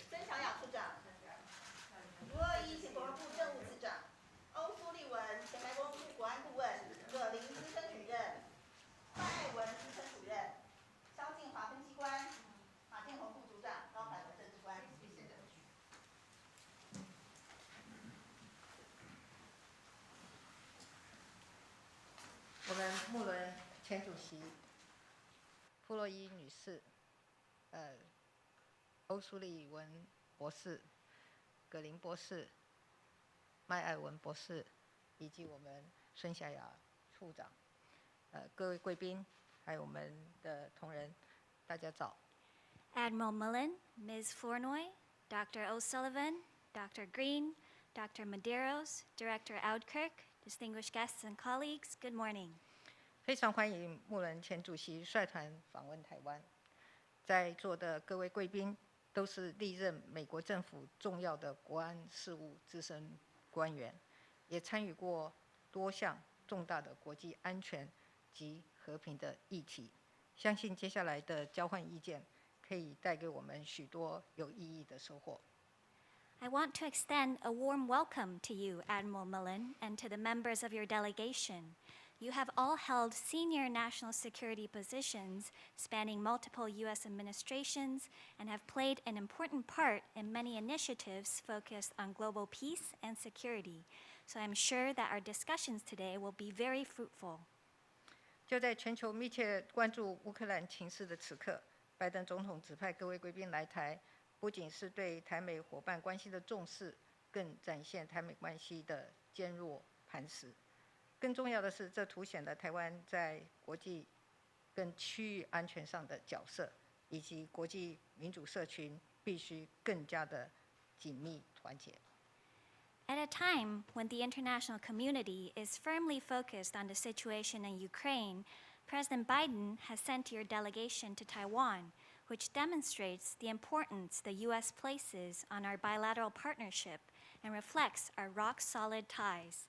曾小雅处长，如二一前国防部政务次长，欧苏立文前白宫国安顾问，葛林资深主任，蔡爱文资深主任，萧敬华分析官，马建宏副组长，高凡文政治官。谢谢。我们穆伦前主席傅洛伊女士，欧苏利文博士、葛林博士、麦爱文博士，以及我们孙夏雅处长，各位贵宾，还有我们的同仁，大家早。Admiral Mullen, Ms. Flournoy, Dr. O'Sullivan, Dr. Green, Dr. Medeiros, Director Audkirk, distinguished guests and colleagues, good morning. 非常欢迎穆伦前主席率团访问台湾，在座的各位贵宾都是历任美国政府重要的国安事务资深官员，也参与过多项重大的国际安全及和平的议题。相信接下来的交换意见可以带给我们许多有意义的收获。I want to extend a warm welcome to you, Admiral Mullen, and to the members of your delegation. You have all held senior national security positions spanning multiple U.S. administrations and have played an important part in many initiatives focused on global peace and security. So I'm sure that our discussions today will be very fruitful. 就在全球密切关注乌克兰情势的此刻，拜登总统指派各位贵宾来台，不仅是对台美伙伴关系的重视，更展现台美关系的坚若磐石。更重要的是，这凸显了台湾在国际跟区域安全上的角色，以及国际民主社群必须更加的紧密团结。At a time when the international community is firmly focused on the situation in Ukraine, President Biden has sent your delegation to Taiwan, which demonstrates the importance the U.S. places on our bilateral partnership and reflects our rock-solid ties.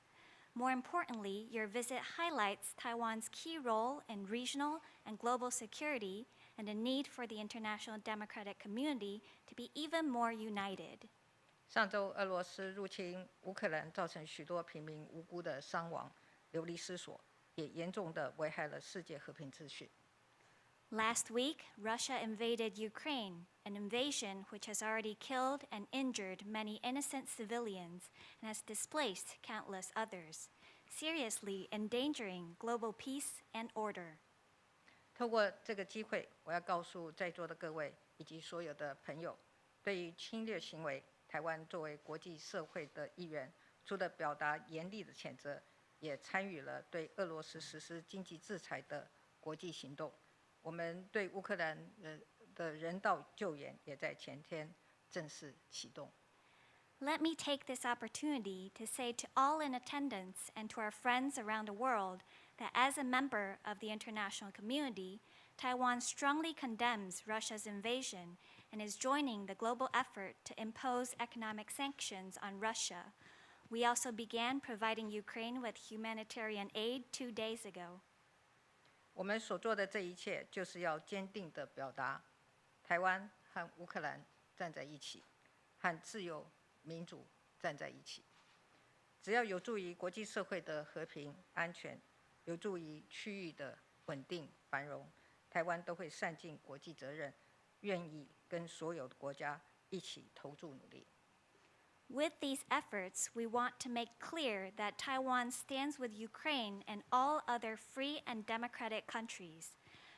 More importantly, your visit highlights Taiwan's key role in regional and global security and the need for the international democratic community to be even more united. 上周，俄罗斯入侵乌克兰，造成许多平民无辜的伤亡、流离失所，也严重地危害了世界和平秩序。Last week, Russia invaded Ukraine, an invasion which has already killed and injured many innocent civilians and has displaced countless others, seriously endangering global peace and order. 透过这个机会，我要告诉在座的各位以及所有的朋友，对于侵略行为，台湾作为国际社会的一员，除了表达严厉的谴责，也参与了对俄罗斯实施经济制裁的国际行动。我们对乌克兰的人道救援也在前天正式启动。Let me take this opportunity to say to all in attendance and to our friends around the world that as a member of the international community, Taiwan strongly condemns Russia's invasion and is joining the global effort to impose economic sanctions on Russia. We also began providing Ukraine with humanitarian aid 2 days ago. 我们所做的这一切，就是要坚定地表达，台湾和乌克兰站在一起，和自由民主站在一起。只要有助于国际社会的和平安全，有助于区域的稳定繁荣，台湾都会善尽国际责任，愿意跟所有的国家一起投注努力。With these efforts, we want to make clear that Taiwan stands with Ukraine and all other free and democratic countries.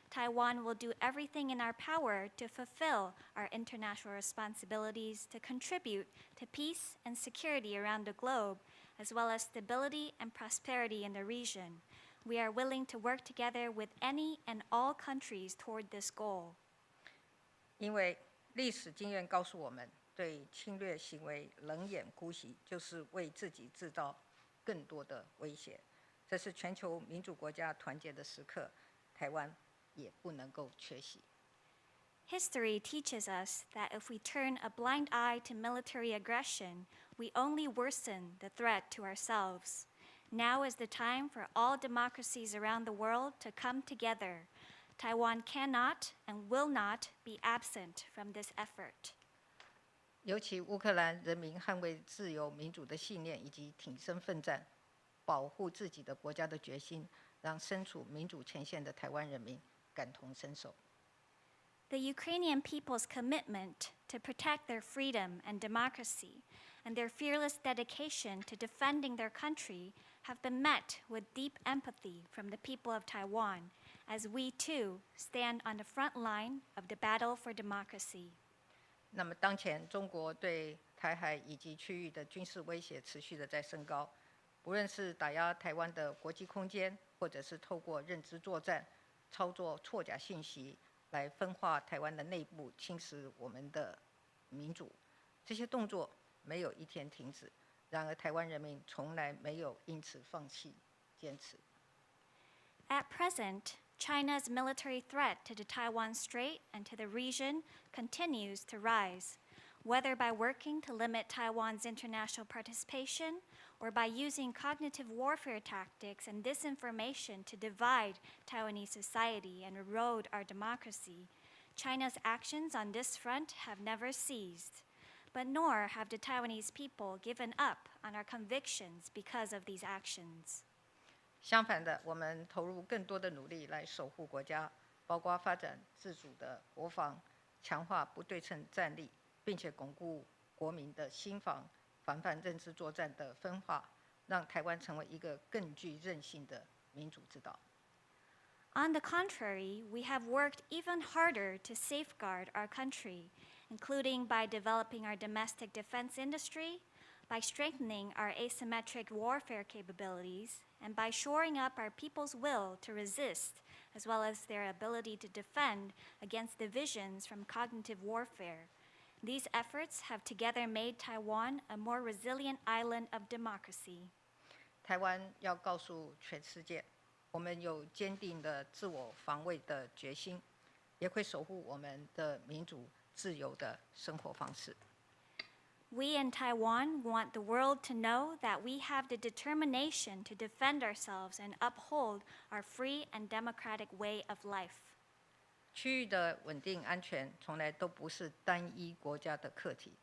Taiwan will do everything in our power to fulfill our international responsibilities to contribute to peace and security around the globe, as well as stability and prosperity in the region. We are willing to work together with any and all countries toward this goal. 因为历史经验告诉我们，对侵略行为冷眼姑息，就是为自己制造更多的威胁。这是全球民主国家团结的时刻，台湾也不能够缺席。History teaches us that if we turn a blind eye to military aggression, we only worsen the threat to ourselves. Now is the time for all democracies around the world to come together. Taiwan cannot and will not be absent from this effort. 尤其乌克兰人民捍卫自由民主的信念以及挺身奋战、保护自己的国家的决心，让身处民主前线的台湾人民感同身受。The Ukrainian people's commitment to protect their freedom and democracy and their fearless dedication to defending their country have been met with deep empathy from the people of Taiwan, as we too stand on the front line of the battle for democracy. 那么，当前中国对台海以及区域的军事威胁持续的在升高，不论是打压台湾的国际空间，或者是透过认知作战、操作错假信息来分化台湾的内部，侵蚀我们的民主，这些动作没有一天停止。然而，台湾人民从来没有因此放弃坚持。At present, China's military threat to the Taiwan Strait and to the region continues to rise, whether by working to limit Taiwan's international participation or by using cognitive warfare tactics and disinformation to divide Taiwanese society and erode our democracy. China's actions on this front have never ceased, but nor have the Taiwanese people given up on our convictions because of these actions. 相反的，我们投入更多的努力来守护国家，包括发展自主的国防，强化不对称战力，并且巩固国民的心防，防范认知作战的分化，让台湾成为一个更具韧性的民主之岛。On the contrary, we have worked even harder to safeguard our country, including by developing our domestic defense industry, by strengthening our asymmetric warfare capabilities, and by shoring up our people's will to resist, as well as their ability to defend against divisions from cognitive warfare. These efforts have together made Taiwan a more resilient island of democracy. 台湾要告诉全世界，我们有坚定的自我防卫的决心，也会守护我们的民主自由的生活方式。We in Taiwan want the world to know that we have the determination to defend ourselves and uphold our free and democratic way of life. 区域的稳定安全从来都不是单一国家的课题。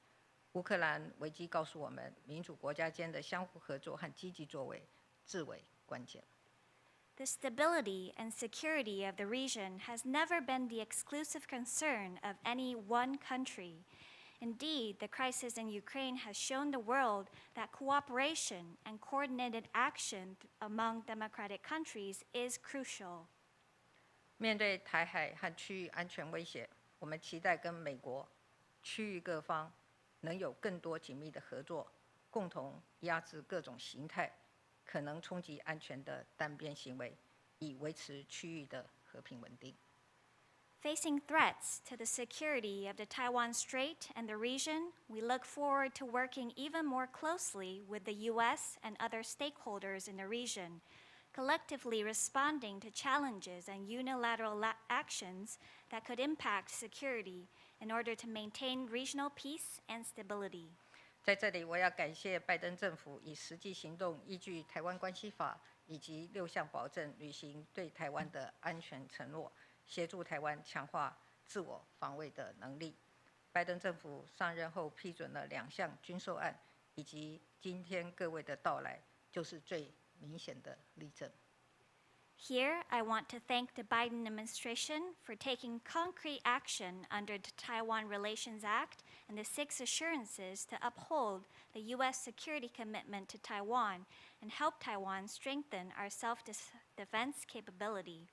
乌克兰危机告诉我们，民主国家间的相互合作和积极作为至为关键。The stability and security of the region has never been the exclusive concern of any one country. Indeed, the crisis in Ukraine has shown the world that cooperation and coordinated action among democratic countries is crucial. 面对台海和区域安全威胁，我们期待跟美国、区域各方能有更多紧密的合作，共同压制各种形态可能冲击安全的单边行为，以维持区域的和平稳定。Facing threats to the security of the Taiwan Strait and the region, we look forward to working even more closely with the U.S. and other stakeholders in the region, collectively responding to challenges and unilateral actions that could impact security in order to maintain regional peace and stability. 在这里，我要感谢拜登政府以实际行动依据《台湾关系法》以及6项保证，履行对台湾的安全承诺，协助台湾强化自我防卫的能力。拜登政府上任后批准了2项军售案，以及今天各位的到来，就是最明显的例证。Here, I want to thank the Biden administration for taking concrete action under the Taiwan Relations Act and the 6 assurances to uphold the U.S. security commitment to Taiwan and help Taiwan strengthen our self-defense capability.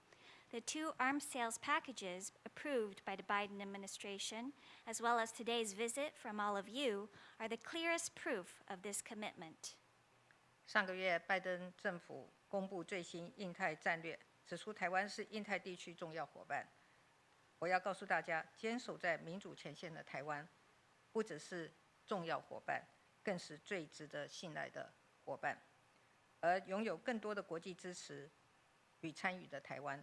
The 2 arms sales packages approved by the Biden administration, as well as today's visit from all of you, are the clearest proof of this commitment. 上个月，拜登政府公布最新印太战略，指出台湾是印太地区重要伙伴。我要告诉大家，坚守在民主前线的台湾，不只是重要伙伴，更是最值得信赖的伙伴。而拥有更多的国际支持与参与的台湾，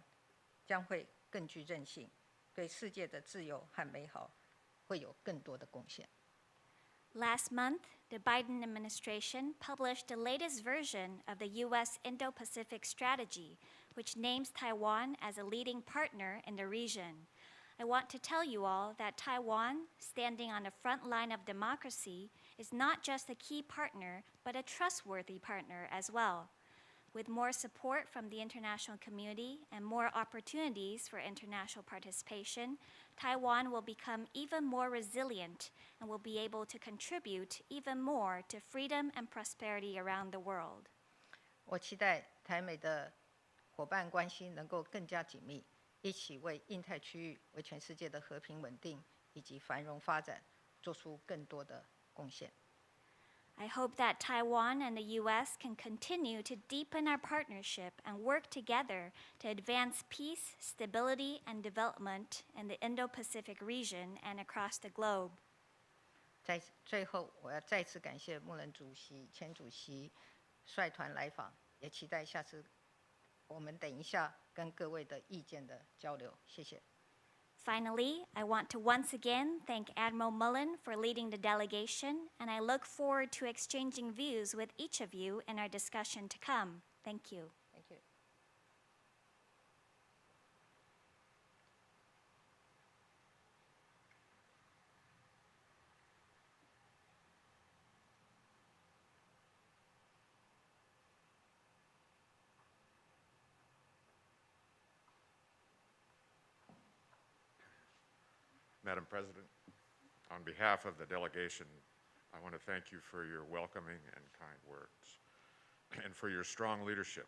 将会更具韧性，对世界的自由和美好会有更多的贡献。Last month, the Biden administration published the latest version of the U.S. Indo-Pacific Strategy, which names Taiwan as a leading partner in the region. I want to tell you all that Taiwan, standing on the front line of democracy, is not just a key partner, but a trustworthy partner as well. With more support from the international community and more opportunities for international participation, Taiwan will become even more resilient and will be able to contribute even more to freedom and prosperity around the world. 我期待台美的伙伴关系能够更加紧密，一起为印太区域、为全世界的和平稳定以及繁荣发展做出更多的贡献。I hope that Taiwan and the U.S. can continue to deepen our partnership and work together to advance peace, stability, and development in the Indo-Pacific region and across the globe. 在最后，我要再次感谢穆伦主席、前主席率团来访，也期待下次我们等一下跟各位的意见的交流。谢谢。Finally, I want to once again thank Admiral Mullen for leading the delegation, and I look forward to exchanging views with each of you in our discussion to come. Thank you. Thank you. Madam President, on behalf of the delegation, I want to thank you for your welcoming and kind words and for your strong leadership,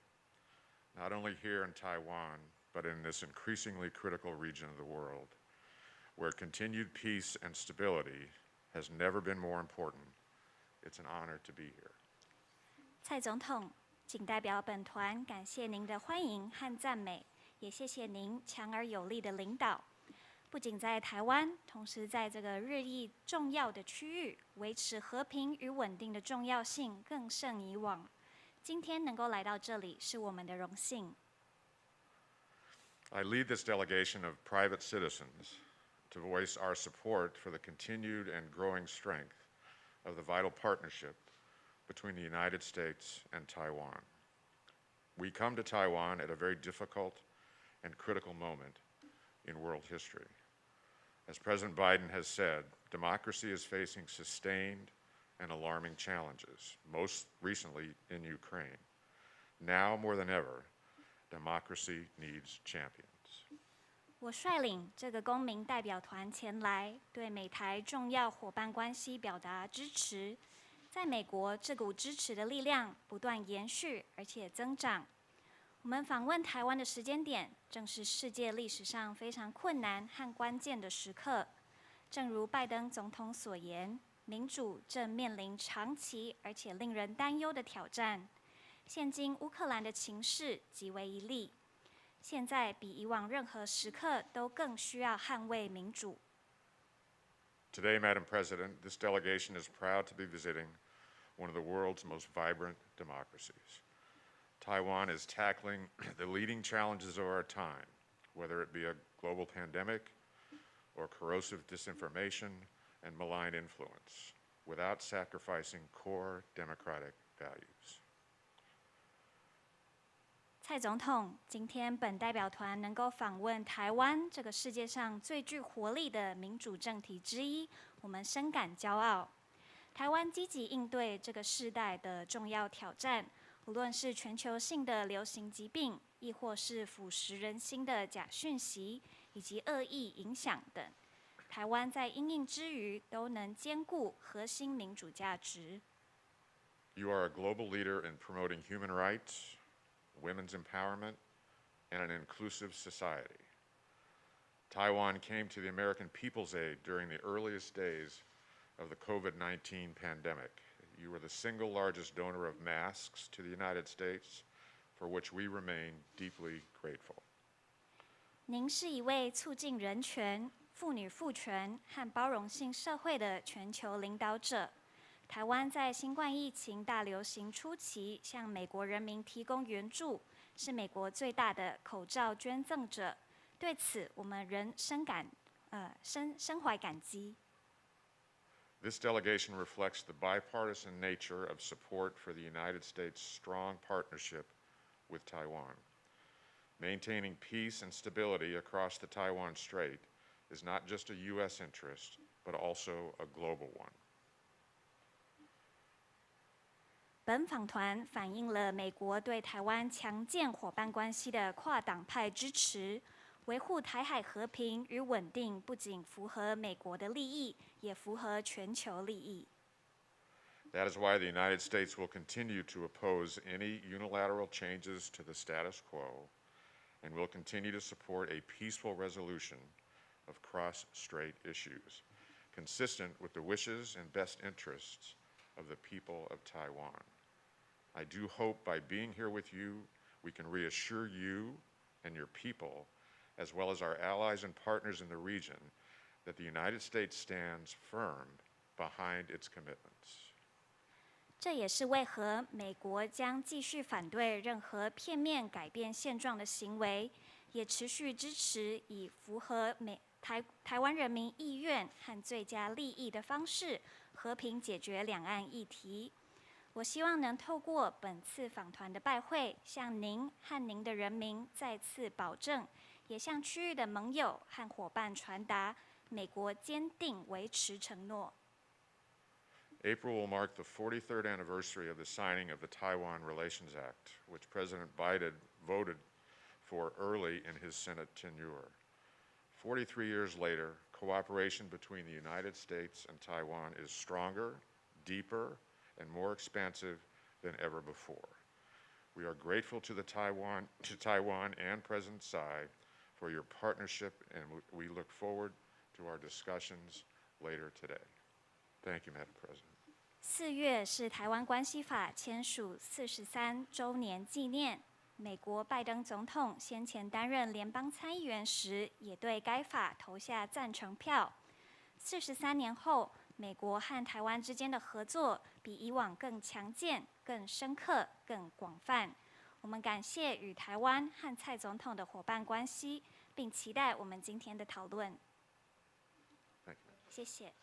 not only here in Taiwan, but in this increasingly critical region of the world, where continued peace and stability has never been more important. It's an honor to be here. 蔡总统，仅代表本团感谢您的欢迎和赞美，也谢谢您强而有力的领导。不仅在台湾，同时在这个日益重要的区域，维持和平与稳定的重要性更胜以往。今天能够来到这里，是我们的荣幸。I lead this delegation of private citizens to voice our support for the continued and growing strength of the vital partnership between the United States and Taiwan. We come to Taiwan at a very difficult and critical moment in world history. As President Biden has said, democracy is facing sustained and alarming challenges, most recently in Ukraine. Now more than ever, democracy needs champions. 我率领这个公民代表团前来，对美台重要伙伴关系表达支持。在美国，这股支持的力量不断延续，而且增长。我们访问台湾的时间点，正是世界历史上非常困难和关键的时刻。正如拜登总统所言，民主正面临长期而且令人担忧的挑战。现今乌克兰的情势极为一例，现在比以往任何时刻都更需要捍卫民主。Today, Madam President, this delegation is proud to be visiting one of the world's most vibrant democracies. Taiwan is tackling the leading challenges of our time, whether it be a global pandemic or corrosive disinformation and malign influence, without sacrificing core democratic values. 蔡总统，今天本代表团能够访问台湾这个世界上最具活力的民主政体之一，我们深感骄傲。台湾积极应对这个世代的重要挑战。无论是全球性的流行疾病，亦或是腐蚀人心的假讯息以及恶意影响等，台湾在因应之余都能兼顾核心民主价值。You are a global leader in promoting human rights, women's empowerment, and an inclusive society. Taiwan came to the American people's aid during the earliest days of the COVID-19 pandemic. You were the single largest donor of masks to the United States, for which we remain deeply grateful. 您是一位促进人权、妇女赋权和包容性社会的全球领导者。台湾在新冠疫情大流行初期向美国人民提供援助，是美国最大的口罩捐赠者。对此，我们仍深怀感激。This delegation reflects the bipartisan nature of support for the United States' strong partnership with Taiwan. Maintaining peace and stability across the Taiwan Strait is not just a U.S. interest, but also a global one. 本访团反映了美国对台湾强健伙伴关系的跨党派支持，维护台海和平与稳定不仅符合美国的利益，也符合全球利益。That is why the United States will continue to oppose any unilateral changes to the status quo and will continue to support a peaceful resolution of cross-strait issues, consistent with the wishes and best interests of the people of Taiwan. I do hope by being here with you, we can reassure you and your people, as well as our allies and partners in the region, that the United States stands firm behind its commitments. 这也是为何美国将继续反对任何片面改变现状的行为，也持续支持以符合台湾人民意愿和最佳利益的方式，和平解决两岸议题。我希望能透过本次访团的拜会，向您和您的人民再次保证，也向区域的盟友和伙伴传达，美国坚定维持承诺。April will mark the 43rd anniversary of the signing of the Taiwan Relations Act, which President Biden voted for early in his Senate tenure. 43 years later, cooperation between the United States and Taiwan is stronger, deeper, and more expansive than ever before. We are grateful to Taiwan and President Tsai for your partnership, and we look forward to our discussions later today. Thank you, Madam President. 4月是台湾关系法签署43周年纪念。美国拜登总统先前担任联邦参议员时，也对该法投下赞成票。43年后，美国和台湾之间的合作比以往更强健、更深刻、更广泛。我们感谢与台湾和蔡总统的伙伴关系，并期待我们今天的讨论。谢谢。